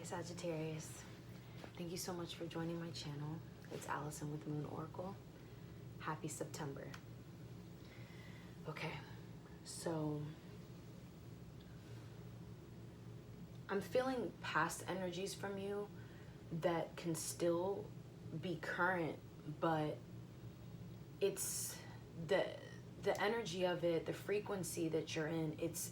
Sagittarius. Thank you so much for joining my channel. It's Allison with Moon Oracle. Happy September. Okay, so I'm feeling past energies from you that can still be current, but it's the energy of it, the frequency that you're in, it's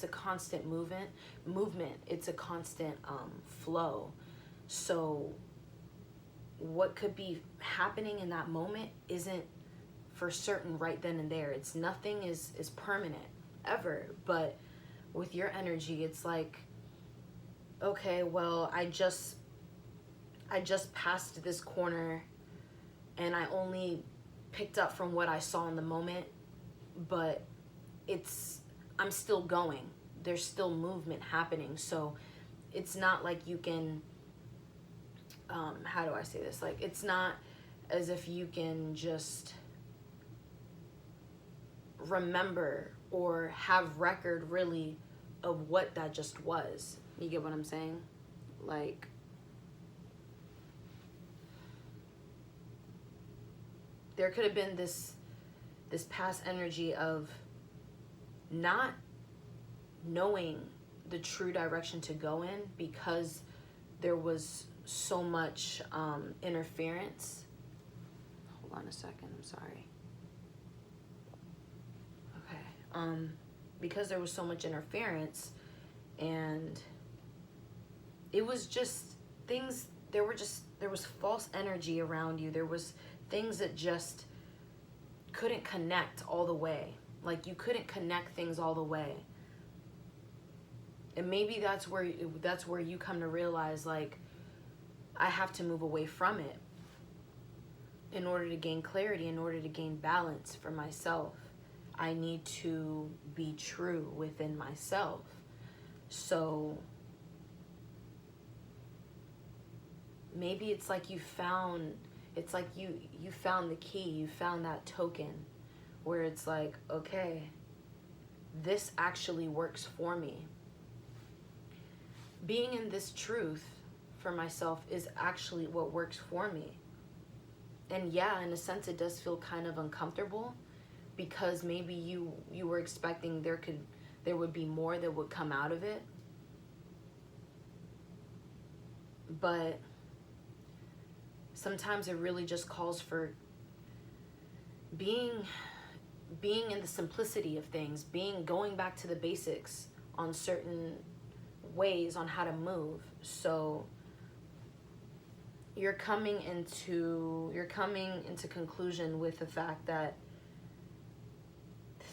a constant movement, it's a constant flow. So what could be happening in that moment isn't for certain right then and there. It's nothing is permanent ever, but with your energy, it's like, okay, well, I just passed this corner and I only picked up from what I saw in the moment, but I'm still going. There's still movement happening. So it's not like you can, how do I say this? Like, it's not as if you can just remember or have record really of what that just was. You get what I'm saying? Like, there could have been this past energy of not knowing the true direction to go in because there was so much interference. Hold on a second, I'm sorry. Okay, because there was so much interference, and it was just things, there was false energy around you. There was things that just couldn't connect all the way. Like, you couldn't connect things all the way. And maybe that's where you come to realize, like, I have to move away from it in order to gain clarity, in order to gain balance for myself. I need to be true within myself. So maybe it's like you found the key, you found that token where it's like, okay, this actually works for me. Being in this truth for myself is actually what works for me. And yeah, in a sense, it does feel kind of uncomfortable because maybe you were expecting there would be more that would come out of it. But sometimes it really just calls for being in the simplicity of things, going back to the basics on certain ways on how to move. So you're coming into conclusion with the fact that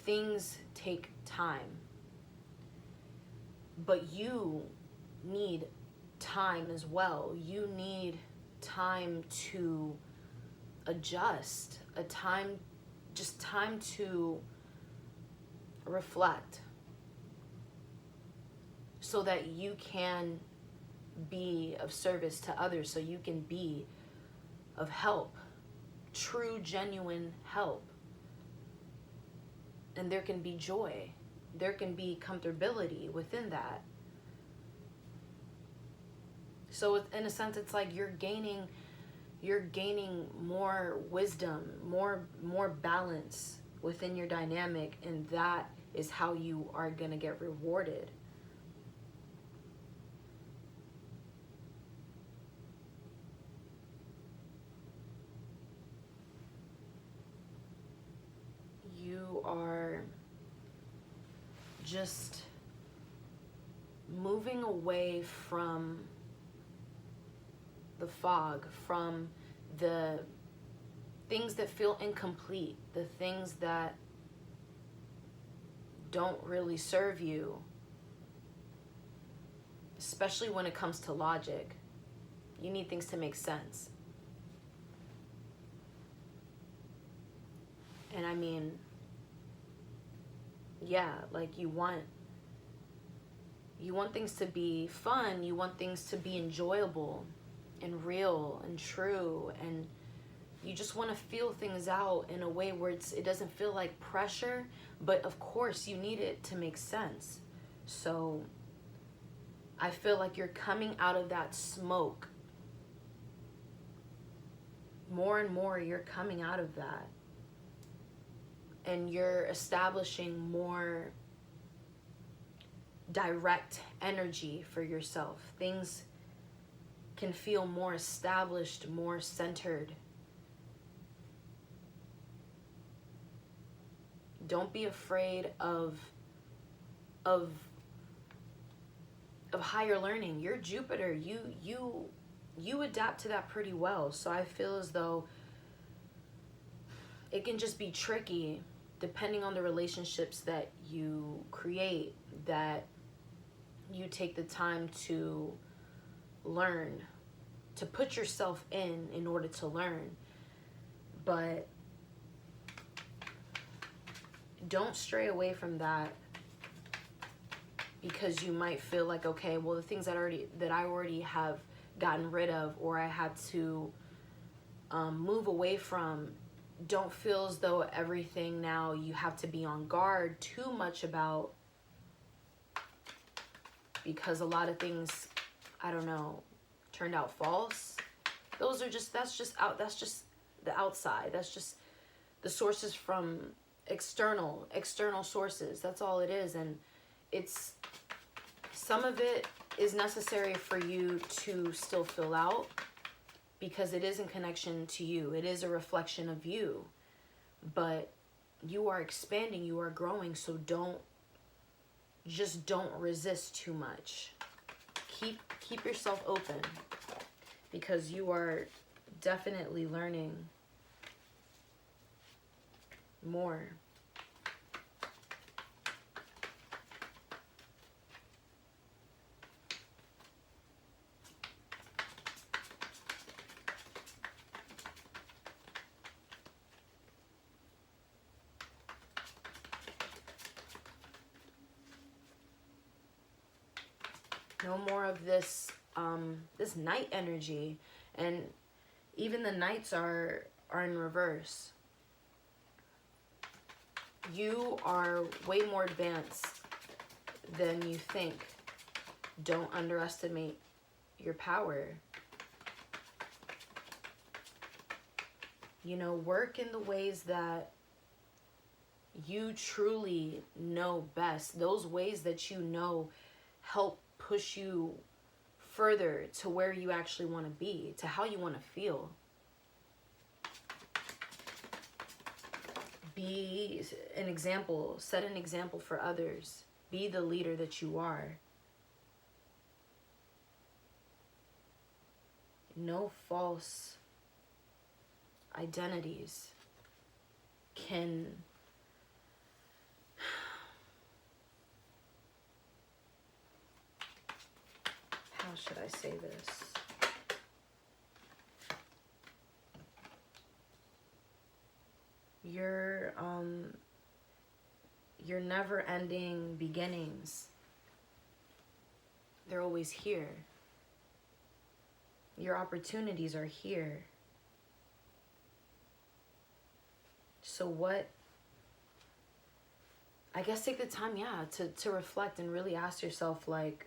things take time, but you need time as well. You need time to adjust, time to reflect, so that you can be of service to others, so you can be of help, true, genuine help. And there can be joy, there can be comfortability within that. So in a sense, it's like you're gaining more wisdom, more balance within your dynamic, and that is how you are gonna get rewarded. You are just moving away from the fog, from the things that feel incomplete, the things that don't really serve you, especially when it comes to logic. You need things to make sense. And I mean, yeah, like you want things to be fun, you want things to be enjoyable and real and true, and you just want to feel things out in a way where it doesn't feel like pressure, but of course you need it to make sense. So I feel like you're coming out of that smoke. More and more, you're coming out of that. And you're establishing more direct energy for yourself. Things can feel more established, more centered. Don't be afraid of higher learning. You're Jupiter. You adapt to that pretty well. So I feel as though it can just be tricky depending on the relationships that you create, that you take the time to learn, to put yourself in order to learn. But don't stray away from that because you might feel like, okay, well, the things that I already have gotten rid of, or I had to move away from, don't feel as though everything now you have to be on guard too much about, because a lot of things, I don't know, turned out false. That's just the outside. That's just the sources from external sources. That's all it is. And it's, some of it is necessary for you to still fill out because it is in connection to you. It is a reflection of you, but you are expanding, you are growing. So don't resist too much. Keep yourself open because you are definitely learning more. No more of this this night energy, and even the nights are in reverse. You are way more advanced than you think. Don't underestimate your power. You know, work in the ways that you truly know best. Those ways that you know help push you further to where you actually want to be, to how you want to feel. Be an example, set an example for others. Be the leader that you are. No false identities can how should I say this? Your never-ending beginnings, they're always here. Your opportunities are here. So what, I guess take the time, to reflect and really ask yourself, like,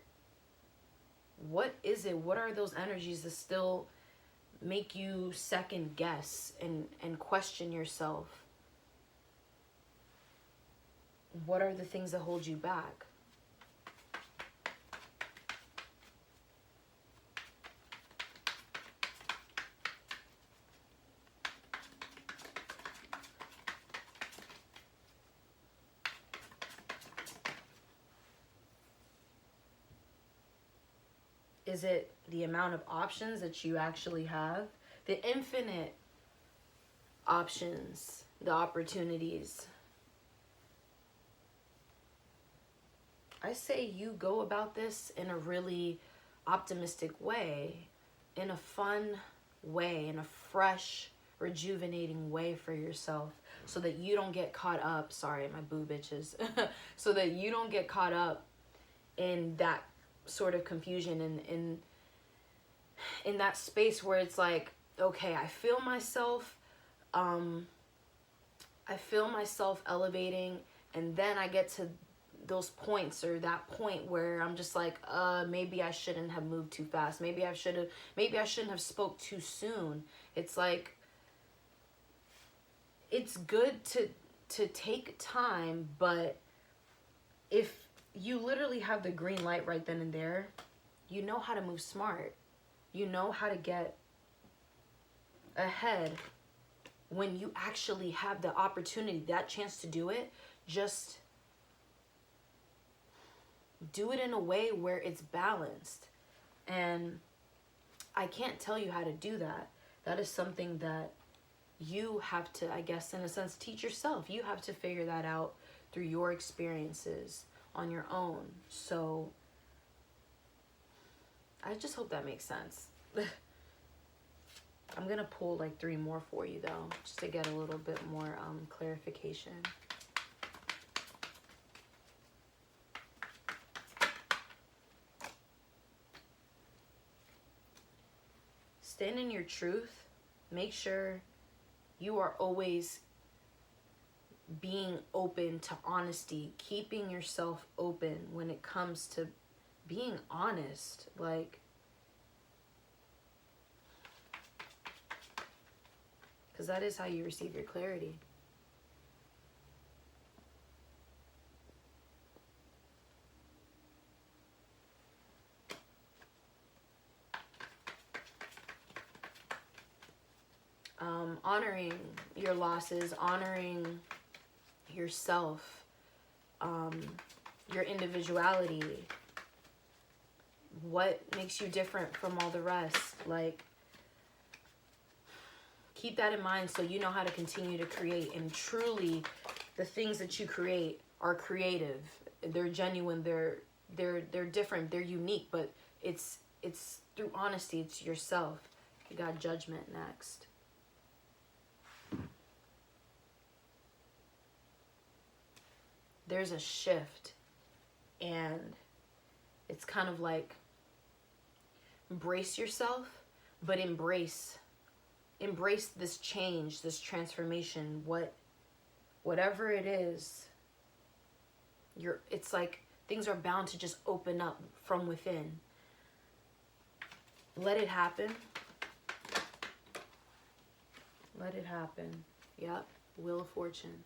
what is it? What are those energies that still make you second guess and question yourself? What are the things that hold you back? Is it the amount of options that you actually have? The infinite options, the opportunities. I say you go about this in a really optimistic way, in a fun way, in a fresh, rejuvenating way for yourself, so that you don't get caught up, sorry, my boo bitches, so that you don't get caught up in that sort of confusion and in that space where it's like, okay, I feel myself elevating, and then I get to those points, or that point where I'm just like, maybe I shouldn't have moved too fast. Maybe I shouldn't have spoke too soon. It's like, it's good to take time, but if you literally have the green light right then and there, you know how to move smart. You know how to get ahead when you actually have the opportunity, that chance to do it. Just do it in a way where it's balanced. And I can't tell you how to do that. That is something that you have to, I guess, in a sense, teach yourself. You have to figure that out through your experiences on your own. So I just hope that makes sense. I'm going to pull like 3 more for you, though, just to get a little bit more clarification. Stand in your truth. Make sure you are always being open to honesty, keeping yourself open when it comes to being honest. Like, because that is how you receive your clarity. Honoring your losses, honoring yourself, your individuality, what makes you different from all the rest. Like, keep that in mind so you know how to continue to create. And truly, the things that you create are creative. They're genuine. They're different. They're unique. But it's through honesty. It's yourself. You got Judgment next. There's a shift, and it's kind of like, embrace yourself, but embrace this change, this transformation, whatever it is. It's like things are bound to just open up from within. Let it happen. Let it happen. Yep, Wheel of Fortune.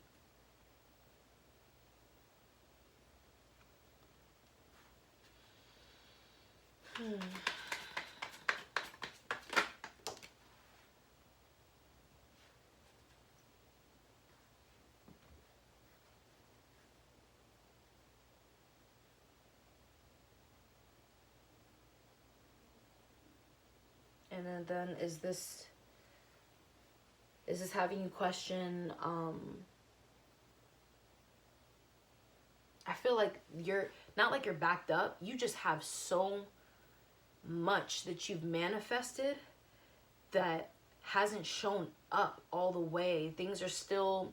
And then is this having you question, I feel like you're not like you're backed up. You just have so much that you've manifested that hasn't shown up all the way. Things are still,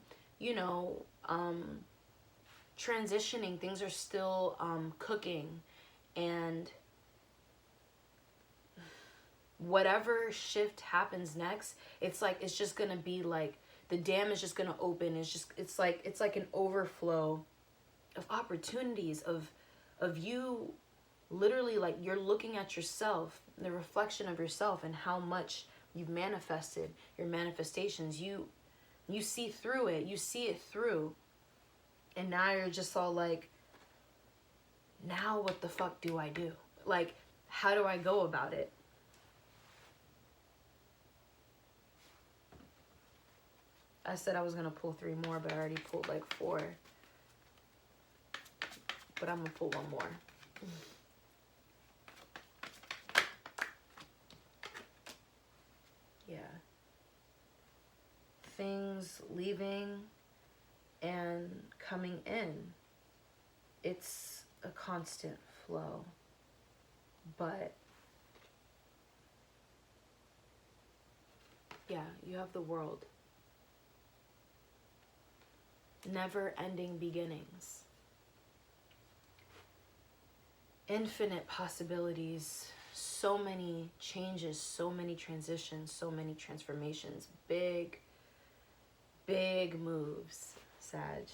transitioning. Things are still cooking. And whatever shift happens next, it's just gonna be like the dam is just gonna open. It's like an overflow of opportunities, of you literally, like, you're looking at yourself, the reflection of yourself, and how much you've manifested, your manifestations. You see through it. You see it through. And now you're just all like, now what the fuck do I do? Like, how do I go about it? I said I was going to pull 3 more, but I already pulled like 4. But I'm going to pull 1 more. Yeah. Things leaving and coming in. It's a constant flow. But yeah, you have the world. Never-ending beginnings. Infinite possibilities. So many changes, so many transitions, so many transformations. Big, big moves, Sag.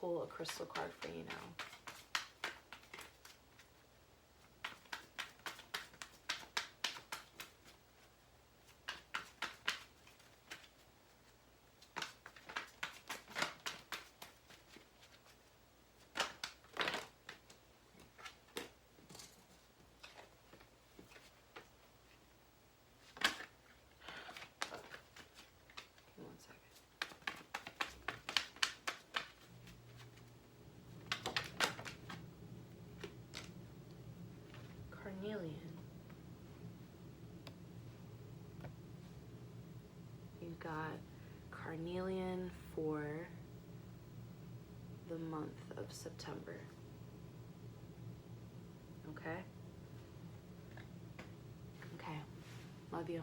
pull a crystal card for you now. Give me 1 second. Carnelian. You've got carnelian for the month of September. Okay? Okay. Love you.